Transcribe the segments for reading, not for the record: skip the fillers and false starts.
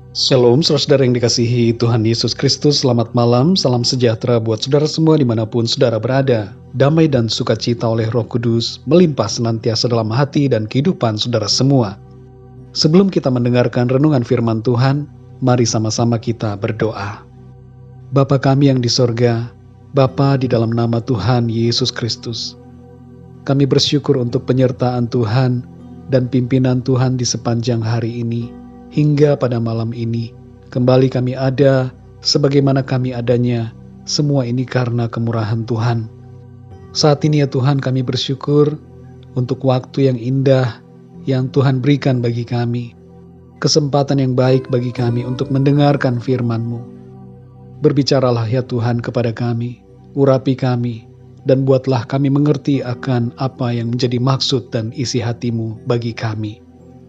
Shalom, saudara yang dikasihi Tuhan Yesus Kristus. Selamat malam, salam sejahtera buat saudara semua dimanapun saudara berada. Damai dan sukacita oleh Roh Kudus melimpah senantiasa dalam hati dan kehidupan saudara semua. Sebelum kita mendengarkan renungan firman Tuhan, mari sama-sama kita berdoa. Bapa kami yang di sorga, Bapa di dalam nama Tuhan Yesus Kristus, kami bersyukur untuk penyertaan Tuhan dan pimpinan Tuhan di sepanjang hari ini. Hingga pada malam ini, kembali kami ada sebagaimana kami adanya, semua ini karena kemurahan Tuhan. Saat ini ya Tuhan, kami bersyukur untuk waktu yang indah yang Tuhan berikan bagi kami. Kesempatan yang baik bagi kami untuk mendengarkan firman-Mu. Berbicaralah ya Tuhan kepada kami, urapi kami, dan buatlah kami mengerti akan apa yang menjadi maksud dan isi hati-Mu bagi kami.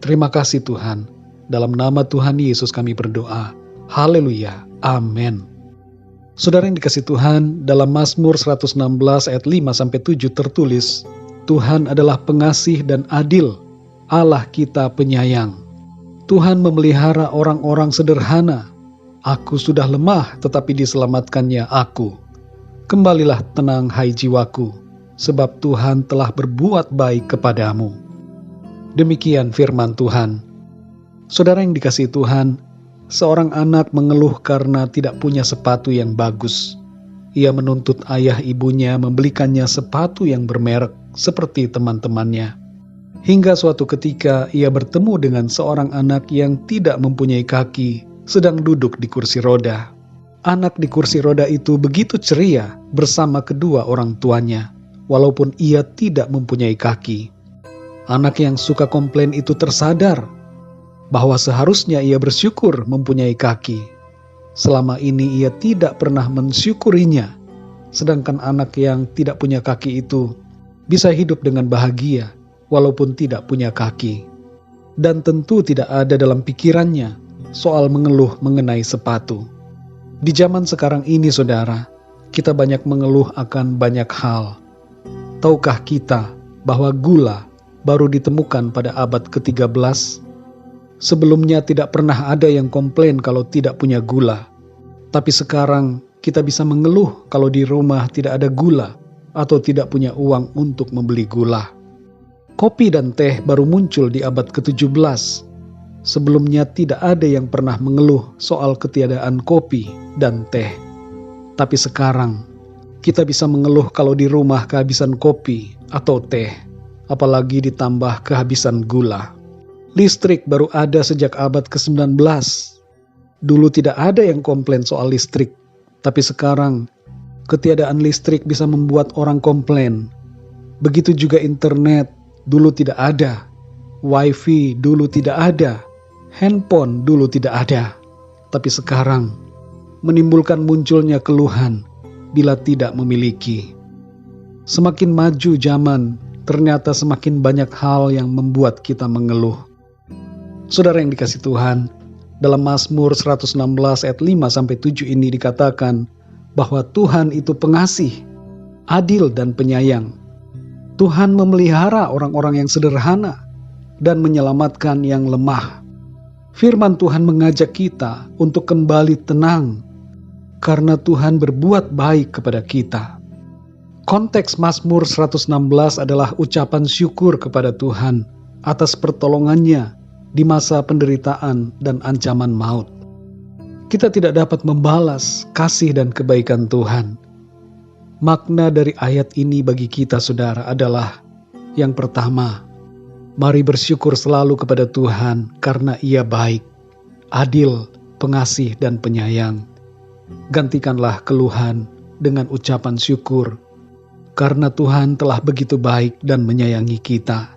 Terima kasih Tuhan. Dalam nama Tuhan Yesus kami berdoa. Haleluya. Amin. Saudara yang dikasihi Tuhan, dalam Mazmur 116 ayat 5-7 tertulis, Tuhan adalah pengasih dan adil, Allah kita penyayang. Tuhan memelihara orang-orang sederhana. Aku sudah lemah tetapi diselamatkannya aku. Kembalilah tenang hai jiwaku, sebab Tuhan telah berbuat baik kepadamu. Demikian firman Tuhan. Saudara yang dikasihi Tuhan, seorang anak mengeluh karena tidak punya sepatu yang bagus. Ia menuntut ayah ibunya membelikannya sepatu yang bermerek seperti teman-temannya. Hingga suatu ketika ia bertemu dengan seorang anak yang tidak mempunyai kaki, sedang duduk di kursi roda. Anak di kursi roda itu begitu ceria bersama kedua orang tuanya, walaupun ia tidak mempunyai kaki. Anak yang suka komplain itu tersadar bahwa seharusnya ia bersyukur mempunyai kaki. Selama ini ia tidak pernah mensyukurinya, sedangkan anak yang tidak punya kaki itu bisa hidup dengan bahagia walaupun tidak punya kaki. Dan tentu tidak ada dalam pikirannya soal mengeluh mengenai sepatu. Di zaman sekarang ini saudara, kita banyak mengeluh akan banyak hal. Tahukah kita bahwa gula baru ditemukan pada abad ke-13? Sebelumnya tidak pernah ada yang komplain kalau tidak punya gula. Tapi sekarang kita bisa mengeluh kalau di rumah tidak ada gula atau tidak punya uang untuk membeli gula. Kopi dan teh baru muncul di abad ke-17. Sebelumnya tidak ada yang pernah mengeluh soal ketiadaan kopi dan teh. Tapi sekarang kita bisa mengeluh kalau di rumah kehabisan kopi atau teh, apalagi ditambah kehabisan gula. Listrik baru ada sejak abad ke-19. Dulu tidak ada yang komplain soal listrik, tapi sekarang ketiadaan listrik bisa membuat orang komplain. Begitu juga internet, dulu tidak ada. Wifi dulu tidak ada. Handphone dulu tidak ada. Tapi sekarang menimbulkan munculnya keluhan bila tidak memiliki. Semakin maju zaman, ternyata semakin banyak hal yang membuat kita mengeluh. Saudara yang dikasihi Tuhan, dalam Mazmur 116 ayat 5-7 ini dikatakan bahwa Tuhan itu pengasih, adil dan penyayang. Tuhan memelihara orang-orang yang sederhana dan menyelamatkan yang lemah. Firman Tuhan mengajak kita untuk kembali tenang karena Tuhan berbuat baik kepada kita. Konteks Mazmur 116 adalah ucapan syukur kepada Tuhan atas pertolongannya di masa penderitaan dan ancaman maut. Kita tidak dapat membalas kasih dan kebaikan Tuhan. Makna dari ayat ini bagi kita saudara adalah, yang pertama, mari bersyukur selalu kepada Tuhan karena Ia baik, adil, pengasih dan penyayang. Gantikanlah keluhan dengan ucapan syukur karena Tuhan telah begitu baik dan menyayangi kita.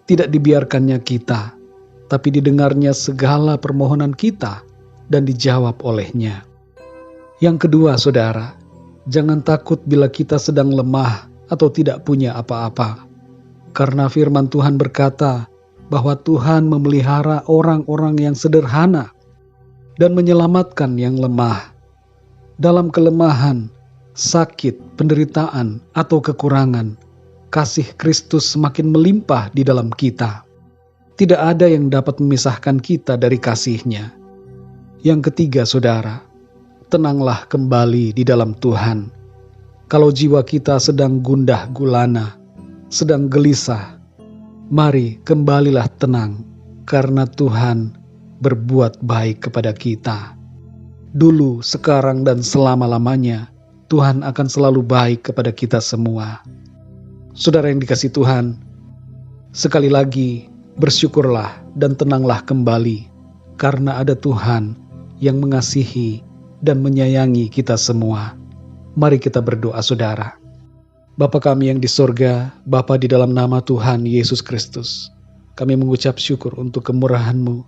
Tidak dibiarkannya kita, tapi didengarnya segala permohonan kita dan dijawab olehnya. Yang kedua saudara, jangan takut bila kita sedang lemah atau tidak punya apa-apa. Karena firman Tuhan berkata bahwa Tuhan memelihara orang-orang yang sederhana dan menyelamatkan yang lemah. Dalam kelemahan, sakit, penderitaan, atau kekurangan, kasih Kristus semakin melimpah di dalam kita. Tidak ada yang dapat memisahkan kita dari kasih-Nya. Yang ketiga, saudara, tenanglah kembali di dalam Tuhan. Kalau jiwa kita sedang gundah gulana, sedang gelisah, mari kembalilah tenang, karena Tuhan berbuat baik kepada kita. Dulu, sekarang, dan selama-lamanya, Tuhan akan selalu baik kepada kita semua. Saudara yang dikasihi Tuhan, sekali lagi bersyukurlah dan tenanglah kembali, karena ada Tuhan yang mengasihi dan menyayangi kita semua. Mari kita berdoa, saudara. Bapa kami yang di sorga, Bapa, di dalam nama Tuhan Yesus Kristus, kami mengucap syukur untuk kemurahan-Mu.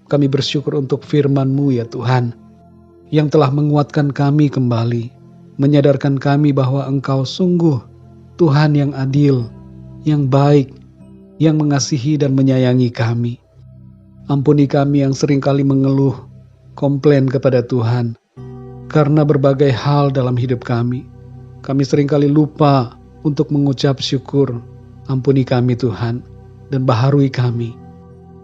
Kami bersyukur untuk firman-Mu ya Tuhan, yang telah menguatkan kami kembali, menyadarkan kami bahwa Engkau sungguh Tuhan yang adil, yang baik, yang mengasihi dan menyayangi kami. Ampuni kami yang seringkali mengeluh, komplain kepada Tuhan, karena berbagai hal dalam hidup kami. Kami seringkali lupa untuk mengucap syukur. Ampuni kami Tuhan, dan baharui kami,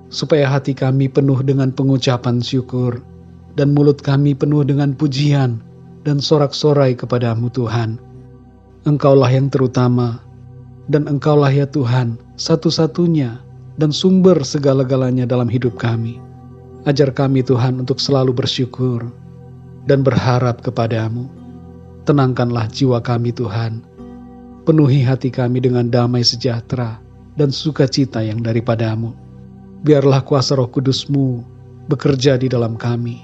supaya hati kami penuh dengan pengucapan syukur, dan mulut kami penuh dengan pujian dan sorak-sorai kepadamu Tuhan. Engkaulah yang terutama, dan Engkaulah ya Tuhan, satu-satunya dan sumber segala-galanya dalam hidup kami. Ajar kami Tuhan untuk selalu bersyukur dan berharap kepadamu. Tenangkanlah jiwa kami Tuhan. Penuhi hati kami dengan damai sejahtera dan sukacita yang daripadamu. Biarlah kuasa Roh Kudus-Mu bekerja di dalam kami,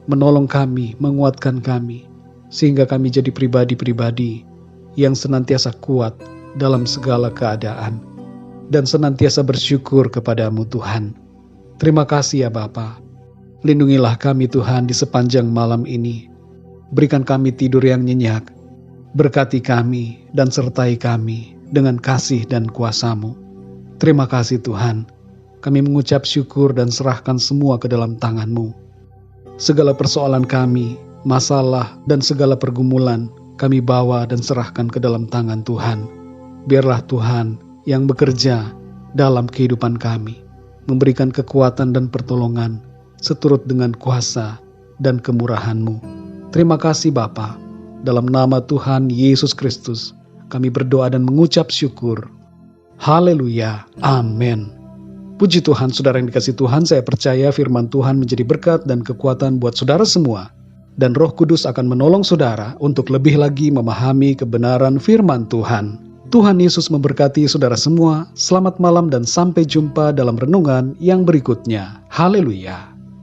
menolong kami, menguatkan kami, sehingga kami jadi pribadi-pribadi yang senantiasa kuat dalam segala keadaan dan senantiasa bersyukur kepadamu Tuhan. Terima kasih ya Bapa. Lindungilah kami Tuhan di sepanjang malam ini. Berikan kami tidur yang nyenyak. Berkati kami dan sertai kami dengan kasih dan kuasa-Mu. Terima kasih Tuhan. Kami mengucap syukur dan serahkan semua ke dalam tangan-Mu. Segala persoalan kami, masalah dan segala pergumulan kami bawa dan serahkan ke dalam tangan Tuhan. Biarlah Tuhan yang bekerja dalam kehidupan kami, memberikan kekuatan dan pertolongan seturut dengan kuasa dan kemurahan-Mu. Terima kasih Bapa. Dalam nama Tuhan Yesus Kristus, kami berdoa dan mengucap syukur. Haleluya. Amin. Puji Tuhan, saudara yang dikasihi Tuhan, saya percaya firman Tuhan menjadi berkat dan kekuatan buat saudara semua. Dan Roh Kudus akan menolong saudara untuk lebih lagi memahami kebenaran firman Tuhan. Tuhan Yesus memberkati saudara semua. Selamat malam dan sampai jumpa dalam renungan yang berikutnya. Haleluya.